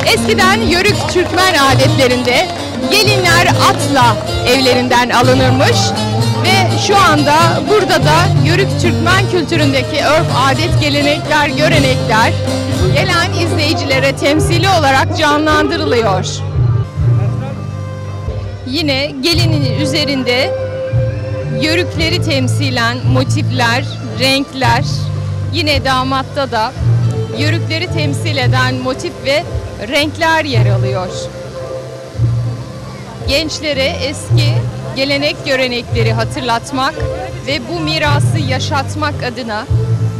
Eskiden Yörük Türkmen adetlerinde gelinler atla evlerinden alınırmış ve şu anda burada da Yörük Türkmen kültüründeki örf, adet, gelenekler, görenekler gelen izleyicilere temsili olarak canlandırılıyor. Yine gelinin üzerinde yörükleri temsilen motifler, renkler, yine damatta da yörükleri temsil eden motif ve renkler yer alıyor. Gençlere eski gelenek görenekleri hatırlatmak ve bu mirası yaşatmak adına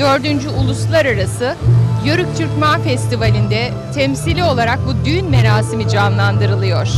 4. Uluslararası Yörük Türkmen Festivali'nde temsili olarak bu düğün merasimi canlandırılıyor.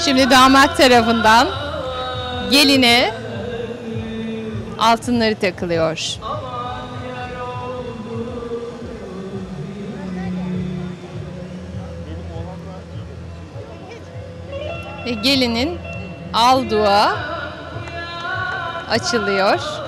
Şimdi damat tarafından geline altınları takılıyor. Ve gelinin aldığı açılıyor.